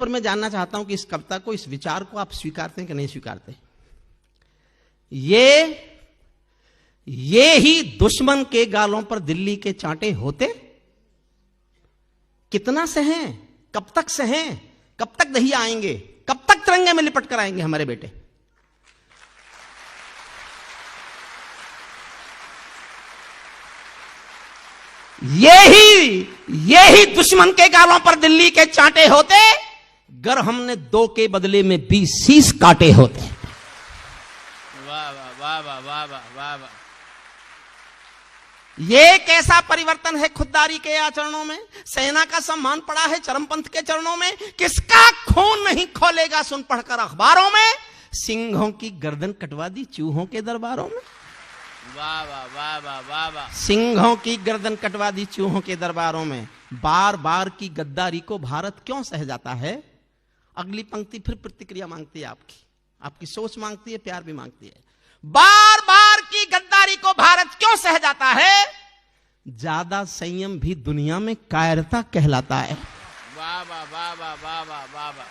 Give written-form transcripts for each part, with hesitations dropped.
पर मैं जानना चाहता हूं कि इस कविता को, इस विचार को आप स्वीकारते हैं कि नहीं स्वीकारते? ये ही दुश्मन के गालों पर दिल्ली के चांटे होते, कितना सहें, कब तक सहें, कब तक दहिया आएंगे, कब तक तिरंगे में लिपट कर आएंगे हमारे बेटे? ये ही दुश्मन के गालों पर दिल्ली के चांटे होते, गर हमने 2 के बदले में 20 शीश काटे होते। वाह वाह वाह वाह वाह वाह वाह वाह। ये कैसा परिवर्तन है खुददारी के आचरणों में। सेना का सम्मान पड़ा है चरमपंथ के चरणों में। किसका खून नहीं खोलेगा सुन पढ़कर अखबारों में। सिंहों की गर्दन कटवा दी चूहों के दरबारों में। वाह वाह वाह वाह वाह वाह। सिंहों की गर्दन कटवा दी चूहों के दरबारों में। बार बार की गद्दारी को भारत क्यों सह जाता है? अगली पंक्ति फिर प्रतिक्रिया मांगती है, आपकी सोच मांगती है, प्यार भी मांगती है। बार बार की गद्दारी को भारत क्यों सह जाता है? ज्यादा संयम भी दुनिया में कायरता कहलाता है। वाह वाह वाह वाह वाह वाह वाह वाह।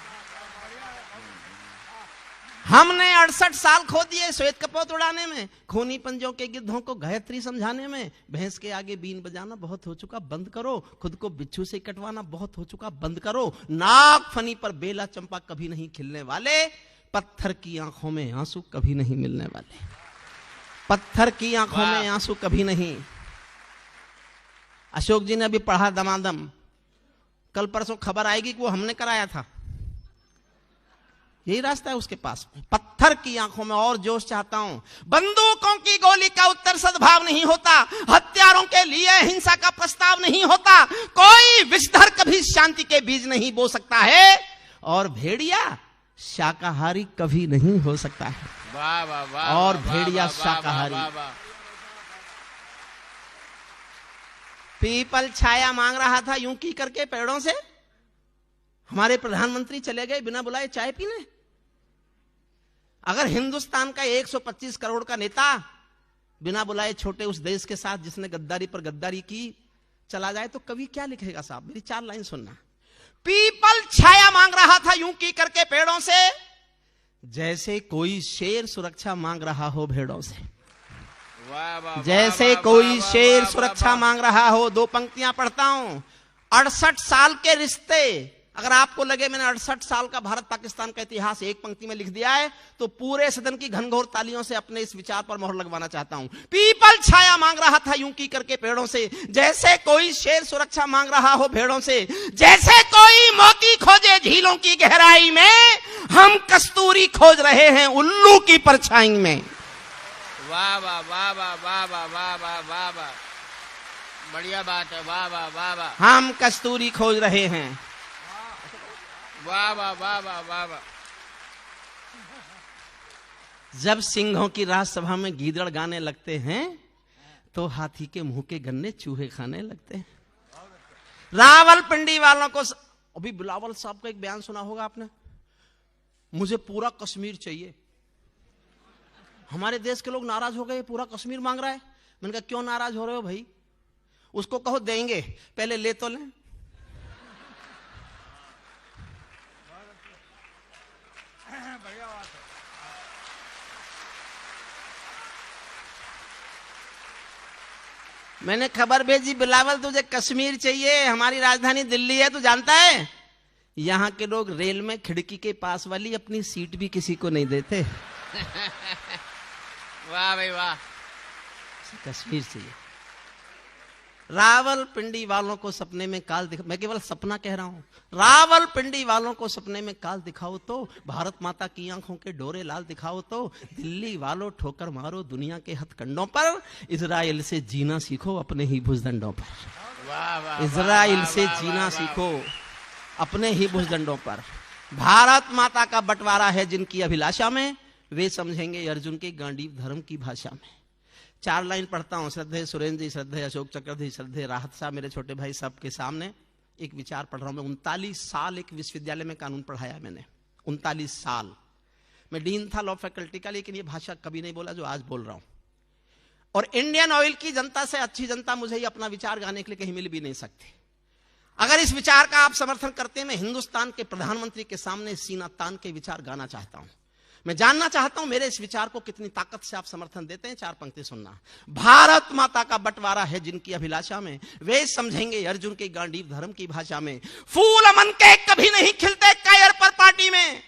हमने 68 साल खो दिए श्वेत कपोत उड़ाने में, खूनी पंजों के गिद्धों को गायत्री समझाने में। भैंस के आगे बीन बजाना बहुत हो चुका, बंद करो। खुद को बिच्छू से कटवाना बहुत हो चुका, बंद करो। नाग फनी पर बेला चंपा कभी नहीं खिलने वाले। पत्थर की आंखों में आंसू कभी नहीं मिलने वाले। पत्थर की आंखों में आंसू कभी नहीं। अशोक जी ने अभी पढ़ा दमादम, कल परसों खबर आएगी कि वो हमने कराया था। यही रास्ता है उसके पास में। पत्थर की आंखों में और जोश चाहता हूं। बंदूकों की गोली का उत्तर सद्भाव नहीं होता। हत्यारों के लिए हिंसा का प्रस्ताव नहीं होता। कोई विषधर कभी शांति के बीज नहीं बो सकता है, और भेड़िया शाकाहारी कभी नहीं हो सकता है। वाह वाह वाह। और भेड़िया शाकाहारी। पीपल छाया मांग रहा था यूं की करके पेड़ों से। हमारे प्रधानमंत्री चले गए बिना बुलाए चाय पीने। अगर हिंदुस्तान का 125 करोड़ का नेता बिना बुलाए छोटे उस देश के साथ जिसने गद्दारी पर गद्दारी की चला जाए तो कवि क्या लिखेगा साहब? मेरी 4 लाइन सुनना। पीपल छाया मांग रहा था यूं की करके पेड़ों से, जैसे कोई शेर सुरक्षा मांग रहा हो भेड़ों से। वाह वाह। जैसे कोई शेर सुरक्षा मांग रहा हो। 2 पंक्तियां पढ़ता हूं। 68 साल के रिश्ते, अगर आपको लगे मैंने 68 साल का भारत पाकिस्तान का इतिहास एक पंक्ति में लिख दिया है तो पूरे सदन की घनघोर तालियों से अपने इस विचार पर मोहर लगवाना चाहता हूं। पीपल छाया मांग रहा था यूं की करके पेड़ों से, जैसे कोई शेर सुरक्षा मांग रहा हो भेड़ों से। जैसे कोई मोती खोजे झीलों की गहराई में, हम कस्तूरी खोज रहे हैं उल्लू की परछाई में। वाह वाह वाह वाह वाह वाह वाह वाह वाह वाह। बढ़िया बात है। वाह वाह वाह वाह। हम कस्तूरी खोज रहे हैं। वाह वाह वाह वाह वाह वाह। जब सिंहों की राजसभा में गीदड़ गाने लगते हैं तो हाथी के मुंह के गन्ने चूहे खाने लगते हैं। रावलपिंडी वालों को अभी बिलावल साहब का एक बयान सुना होगा आपने, मुझे पूरा कश्मीर चाहिए। हमारे देश के लोग नाराज हो गए, पूरा कश्मीर मांग रहा है। मैंने कहा क्यों नाराज हो रहे हो भाई? उसको कहो देंगे, पहले ले तो लें। मैंने खबर भेजी, बिलावल तुझे कश्मीर चाहिए, हमारी राजधानी दिल्ली है, तू जानता है यहां के लोग रेल में खिड़की के पास वाली अपनी सीट भी किसी को नहीं देते। वाह भाई वाह। कश्मीर चाहिए। रावलपिंडी वालों को सपने में काल दिखा, मैं केवल सपना कह रहा हूं। रावलपिंडी वालों को सपने में काल दिखाओ तो, भारत माता की आंखों के डोरे लाल दिखाओ तो। दिल्ली वालों ठोकर मारो दुनिया के हथकंडों पर, इजराइल से जीना सीखो अपने ही भुजदंडों पर। वाह वाह। इजराइल से जीना सीखो अपने ही भुजदंडों पर। भारत माता का बंटवारा है जिनकी अभिलाषा में, वे समझेंगे अर्जुन के गांडीव धर्म की भाषा में। 4 लाइन पढ़ता हूं। श्रद्धेय सुरेंद्र जी, श्रद्धेय अशोक चक्रवर्ती, श्रद्धेय राहत साहब, मेरे छोटे भाई सबके सामने एक विचार पढ़ रहा हूं। मैं 39 साल एक विश्वविद्यालय में कानून पढ़ाया मैंने। 39 साल मैं डीन था लॉ फैकल्टी का, लेकिन ये भाषा कभी नहीं बोला जो आज बोल रहा हूं। और इंडियन ऑयल की जनता से अच्छी जनता मुझे ही अपना विचार गाने के लिए कहीं मिल भी नहीं सकती। अगर इस विचार का आप समर्थन करते हैं, मैं हिंदुस्तान के प्रधानमंत्री के सामने सीना तान के विचार गाना चाहता हूं। मैं जानना चाहता हूं मेरे इस विचार को कितनी ताकत से आप समर्थन देते हैं। 4 पंक्ति सुनना। भारत माता का बंटवारा है जिनकी अभिलाषा में, वे समझेंगे अर्जुन के गांडीव धर्म की भाषा में। फूल अमन के कभी नहीं खिलते कायर पर पार्टी में।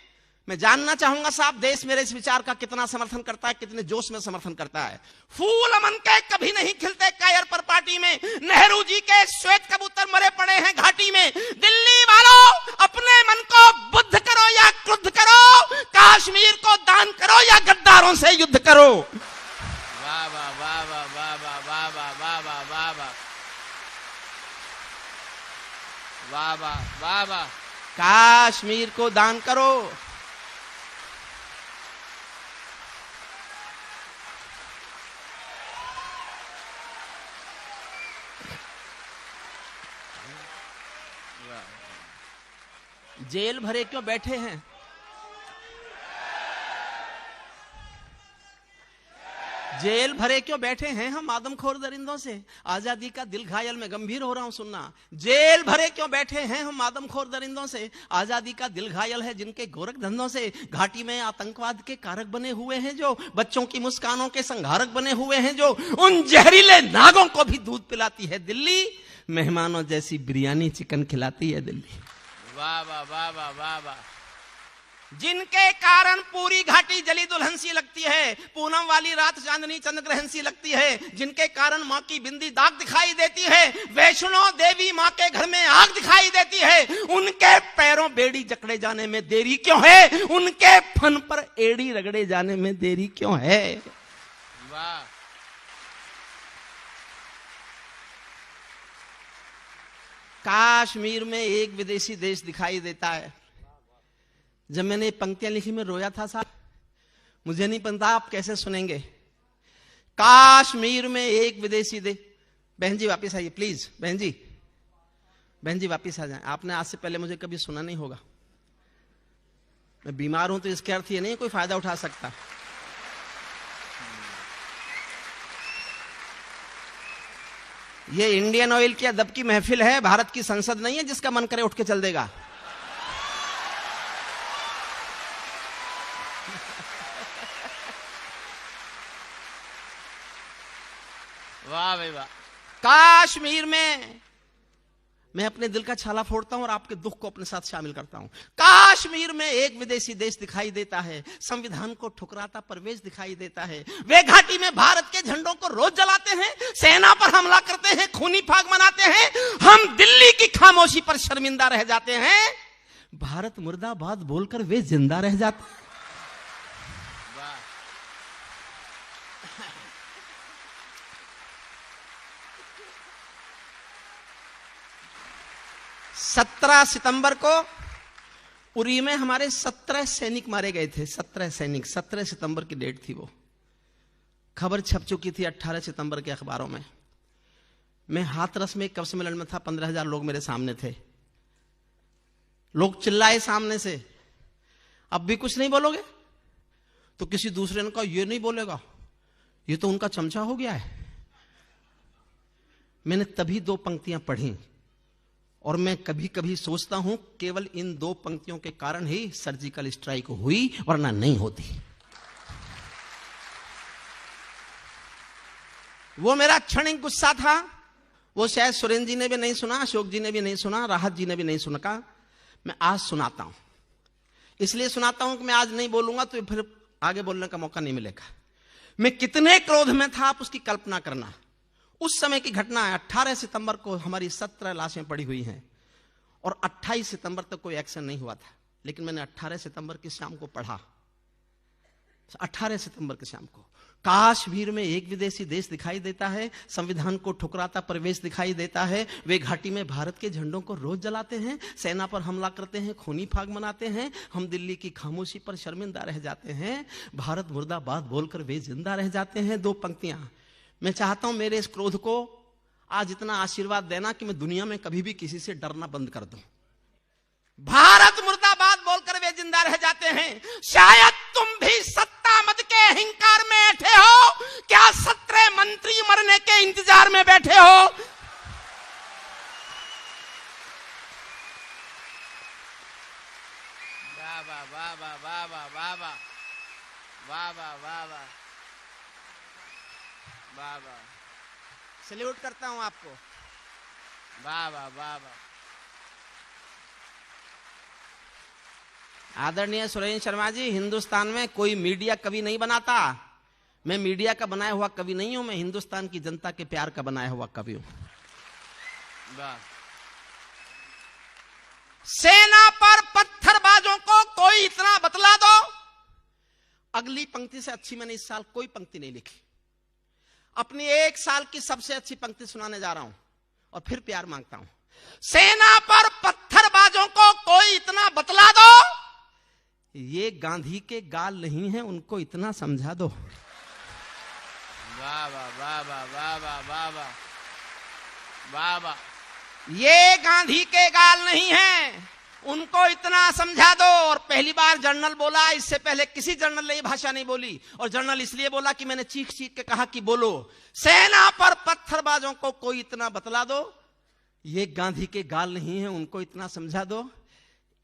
मैं जानना चाहूंगा साहब, देश मेरे इस विचार का कितना समर्थन करता है, कितने जोश में समर्थन करता है। फूल अमन के कभी नहीं खिलते कायर पर पार्टी में, नेहरू जी के श्वेत कबूतर मरे पड़े हैं घाटी में। दिल्ली वालों, अपने मन को बुद्ध करो या क्रुद्ध करो, कश्मीर को दान करो या गद्दारों से युद्ध करो। वाह वाह वाह वाह वाह वाह वाह वाह वाह वाह वाह वाह वाह वाह वाह वाह। कश्मीर को दान करो। जेल भरे क्यों बैठे हैं? जेल भरे क्यों बैठे हैं हम आदमखोर दरिंदों से? आजादी का दिल घायल, में गंभीर हो रहा हूं, सुनना। जेल भरे क्यों बैठे हैं हम आदमखोर दरिंदों से? आजादी का दिल घायल है जिनके गोरख धंधों से। घाटी में आतंकवाद के कारक बने हुए हैं जो, बच्चों की मुस्कानों के संघारक बने हुए हैं जो, उन जहरीले नागों को भी दूध पिलाती है दिल्ली, मेहमानों जैसी बिरयानी चिकन खिलाती है दिल्ली। वाह वाह वाह वाह वाह वाह। जिनके कारण पूरी घाटी जली दुल्हन सी लगती है, पूनम वाली रात चांदनी चंद्र ग्रहण सी लगती है। जिनके कारण माँ की बिंदी दाग दिखाई देती है, वैष्णो देवी माँ के घर में आग दिखाई देती है। उनके पैरों बेड़ी जकड़े जाने में देरी क्यों है? उनके फन पर एड़ी रगड़े जाने में देरी क्यों है? वाह। कश्मीर में एक विदेशी देश दिखाई देता है। जब मैंने ये पंक्तियां लिखी मैं रोया था साहब, मुझे नहीं पता आप कैसे सुनेंगे। कश्मीर में एक विदेशी देश। बहन जी वापिस आइए प्लीज, बहन जी वापिस आ जाएं। आपने आज से पहले मुझे कभी सुना नहीं होगा। मैं बीमार हूं तो इसके अर्थ ये नहीं कोई फायदा उठा सकता। ये इंडियन ऑयल की अदब की महफिल है, भारत की संसद नहीं है जिसका मन करे उठ के चल देगा। वाह भाई वाह। कश्मीर में मैं अपने दिल का छाला फोड़ता हूं और आपके दुख को अपने साथ शामिल करता हूं। कश्मीर में एक विदेशी देश दिखाई देता है, संविधान को ठुकराता परवेश दिखाई देता है। वे घाटी में भारत के झंडों को रोज जलाते हैं, सेना पर हमला करते हैं, खूनी फाग मनाते हैं। हम दिल्ली की खामोशी पर शर्मिंदा रह जाते हैं, भारत मुर्दाबाद बोलकर वे जिंदा रह जाते हैं। 17 सितंबर को उरी में हमारे 17 सैनिक मारे गए थे। 17 सैनिक, 17 सितंबर की डेट थी वो। खबर छप चुकी थी 18 सितंबर के अखबारों में। मैं हाथरस में एक कवि सम्मेलन में था, 15,000 लोग मेरे सामने थे। लोग चिल्लाए सामने से, अब भी कुछ नहीं बोलोगे? तो किसी दूसरे ने कहा ये नहीं बोलेगा, ये तो उनका चमचा हो गया है। मैंने तभी 2 पंक्तियां पढ़ी और मैं कभी कभी सोचता हूं केवल इन 2 पंक्तियों के कारण ही सर्जिकल स्ट्राइक हुई, वरना नहीं होती। वो मेरा क्षणिक गुस्सा था, वो शायद सुरेंद्र जी ने भी नहीं सुना, अशोक जी ने भी नहीं सुना, राहत जी ने भी नहीं सुना। मैं आज सुनाता हूं, इसलिए सुनाता हूं कि मैं आज नहीं बोलूंगा तो फिर आगे बोलने का मौका नहीं मिलेगा। मैं कितने क्रोध में था आप उसकी कल्पना करना। उस समय की घटना है, 18 सितंबर को हमारी 17 लाशें पड़ी हुई हैं और 28 सितंबर तक कोई एक्शन नहीं हुआ था। लेकिन मैंने 18 सितंबर की शाम को पढ़ा, 18 सितंबर की शाम को कश्मीर में एक विदेशी देश दिखाई देता है, संविधान को ठुकराता प्रवेश दिखाई देता है। वे घाटी में भारत के झंडों को रोज जलाते हैं, सेना पर हमला करते हैं, खूनी फाग मनाते हैं। हम दिल्ली की खामोशी पर शर्मिंदा रह जाते हैं, भारत मुर्दाबाद बोलकर वे जिंदा रह जाते हैं। 2 पंक्तियां। मैं चाहता हूं मेरे इस क्रोध को आज इतना आशीर्वाद देना कि मैं दुनिया में कभी भी किसी से डरना बंद कर दूं। भारत मुर्दाबाद बोलकर वे जिंदा रह जाते हैं। शायद तुम भी सत्ता मद के अहंकार में बैठे हो, क्या 17 मंत्री मरने के इंतजार में बैठे हो? वाह वाह वाह वाह वाह वाह वाह वाह वाह वाह वाह वाह वाह वाह सैल्यूट करता हूं आपको। वाह वाह वाह वाह। आदरणीय सुरेंद्र शर्मा जी, हिंदुस्तान में कोई मीडिया कवि नहीं बनाता। मैं मीडिया का बनाया हुआ कवि नहीं हूं, मैं हिंदुस्तान की जनता के प्यार का बनाया हुआ कवि हूं। वाह। सेना पर पत्थरबाजों को कोई इतना बतला दो। अगली पंक्ति से अच्छी मैंने इस साल कोई पंक्ति नहीं लिखी। अपनी 1 साल की सबसे अच्छी पंक्ति सुनाने जा रहा हूं और फिर प्यार मांगता हूं। सेना पर पत्थरबाजों को कोई इतना बतला दो, ये गांधी के गाल नहीं है, उनको इतना समझा दो। वाह वाह वाह वाह वाह वाह वाह वाह वाह वाह। ये गांधी के गाल नहीं है, उनको इतना समझा दो। और पहली बार जनरल बोला, इससे पहले किसी जनरल ने ये भाषा नहीं बोली। और जनरल इसलिए बोला कि मैंने चीख चीख के कहा कि बोलो, सेना पर पत्थरबाजों को कोई इतना बतला दो, ये गांधी के गाल नहीं है, उनको इतना समझा दो।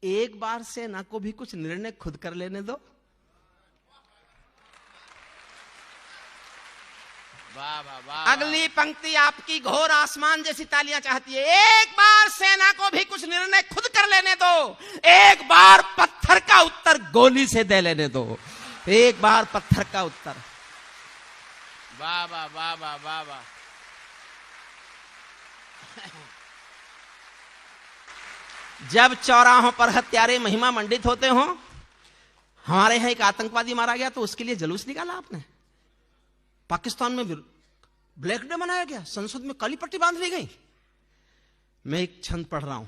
एक बार सेना को भी कुछ निर्णय खुद कर लेने दो। वाह वाह वाह। अगली पंक्ति आपकी घोर आसमान जैसी तालियां चाहती है। एक बार सेना को भी कुछ निर्णय खुद कर लेने दो। एक बार पत्थर का उत्तर गोली से दे लेने दो। एक बार पत्थर का उत्तर। वाह वाह वाह वाह वाह वाह। जब चौराहों पर हत्यारे महिमा मंडित होते हो, हमारे यहां एक आतंकवादी मारा गया तो उसके लिए जुलूस निकाला आपने। पाकिस्तान में ब्लैक डे मनाया गया, संसद में काली पट्टी बांध ली गई। मैं एक छंद पढ़ रहा हूं,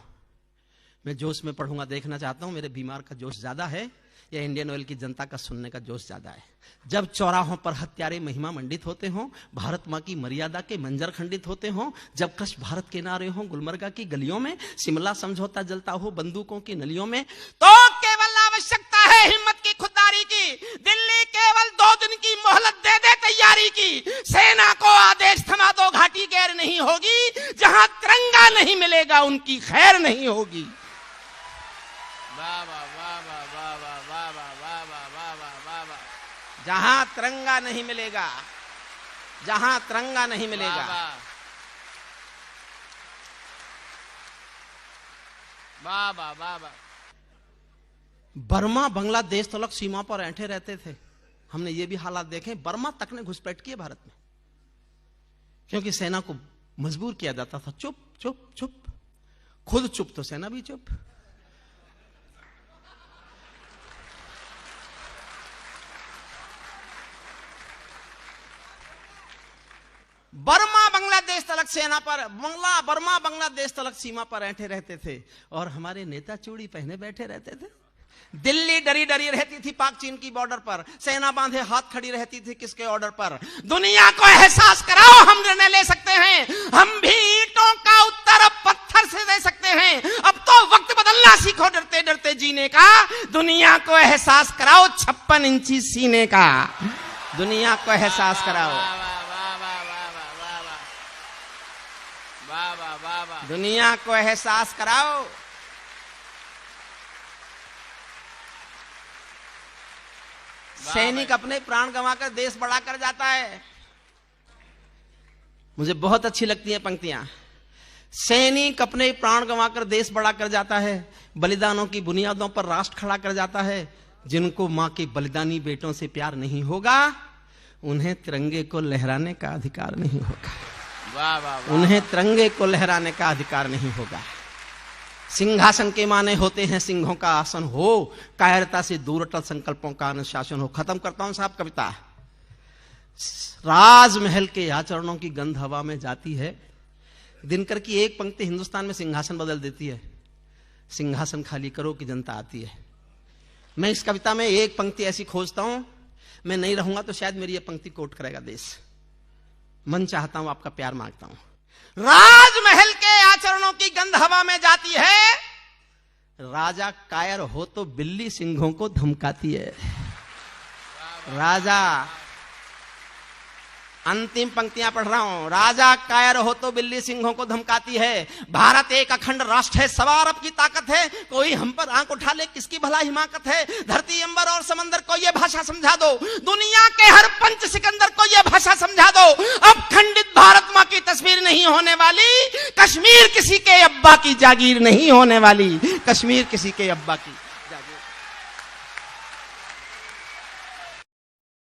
मैं जोश में पढ़ूंगा, देखना चाहता हूं मेरे बीमार का जोश ज्यादा है या इंडियन ऑयल की जनता का सुनने का जोश ज्यादा है। जब चौराहों पर हत्यारे महिमा मंडित होते हो, भारत मां की मर्यादा के मंजर खंडित होते हो, जब कश भारत के नारे हो गुलमर्गा की गलियों में, शिमला समझौता जलता हो बंदूकों की नलियों में, तो केवल आवश्यकता है हिम्मत की, खुददारी की। दिल्ली केवल 2 दिन की मोहलत दे दे तैयारी की। सेना को आदेश थमा दो, घाटी गैर नहीं होगी। जहां तिरंगा नहीं मिलेगा उनकी खैर नहीं होगी। वाह वाह वाह वाह वाह वाह वाह वाह वाह वाह वाह वाह वाह। जहां तिरंगा नहीं मिलेगा, जहां तिरंगा नहीं मिलेगा। वाह वाह वाह वाह। बर्मा बांग्लादेश तलक सीमा पर ऐंठे रहते थे। हमने ये भी हालात देखे, बर्मा तक ने घुसपैठ किए भारत में, क्योंकि सेना को मजबूर किया जाता था, चुप चुप चुप। खुद चुप तो सेना भी चुप। बर्मा बांग्लादेश तलक सेना पर, बर्मा बांग्लादेश तलक सीमा पर ऐंठे रहते थे और हमारे नेता चूड़ी पहने बैठे रहते थे। दिल्ली डरी डरी रहती थी पाक चीन की बॉर्डर पर, सेना बांधे हाथ खड़ी रहती थी किसके ऑर्डर पर? दुनिया को एहसास कराओ हम निर्णय ले सकते हैं, हम भी ईंटों का उत्तर अब पत्थर से दे सकते हैं। अब तो वक्त बदलना सीखो डरते डरते जीने का। दुनिया को एहसास कराओ 56 इंची सीने का। दुनिया को एहसास कराओ, दुनिया को एहसास कराओ। सैनिक अपने प्राण गंवाकर देश बड़ा कर जाता है। मुझे बहुत अच्छी लगती हैं पंक्तियां। सैनिक अपने प्राण गंवाकर देश बड़ा कर जाता है, बलिदानों की बुनियादों पर राष्ट्र खड़ा कर जाता है। जिनको मां के बलिदानी बेटों से प्यार नहीं होगा, उन्हें तिरंगे को लहराने का अधिकार नहीं होगा। वाह वाह वाह। उन्हें तिरंगे को लहराने का अधिकार नहीं होगा। सिंहासन के माने होते हैं सिंहों का आसन हो, कायरता से दूर अटल संकल्पों का अनुशासन हो। खत्म करता हूं साहब कविता। राजमहल के आचरणों की गंध हवा में जाती है। दिनकर की एक पंक्ति हिंदुस्तान में सिंहासन बदल देती है। सिंहासन खाली करो कि जनता आती है। मैं इस कविता में एक पंक्ति ऐसी खोजता हूं, मैं नहीं रहूंगा तो शायद मेरी यह पंक्ति कोट करेगा देश। मन चाहता हूं, आपका प्यार मांगता हूं। राजमहल के आचरणों की गंध हवा में जाती है, राजा कायर हो तो बिल्ली सिंहों को धमकाती है। राजा अंतिम पंक्तियां पढ़ रहा हूं। राजा कायर हो तो बिल्ली सिंहों को धमकाती है। भारत एक अखंड राष्ट्र है, सवा अरब की ताकत है। कोई हम पर आंख उठा ले, किसकी भला हिमाकत है। धरती अंबर और समंदर को यह भाषा समझा दो, दुनिया के हर पंच सिकंदर को यह भाषा समझा दो। अब खंडित भारत मां की तस्वीर नहीं होने वाली, कश्मीर किसी के अब्बा की जागीर नहीं होने वाली। कश्मीर किसी के अब्बा की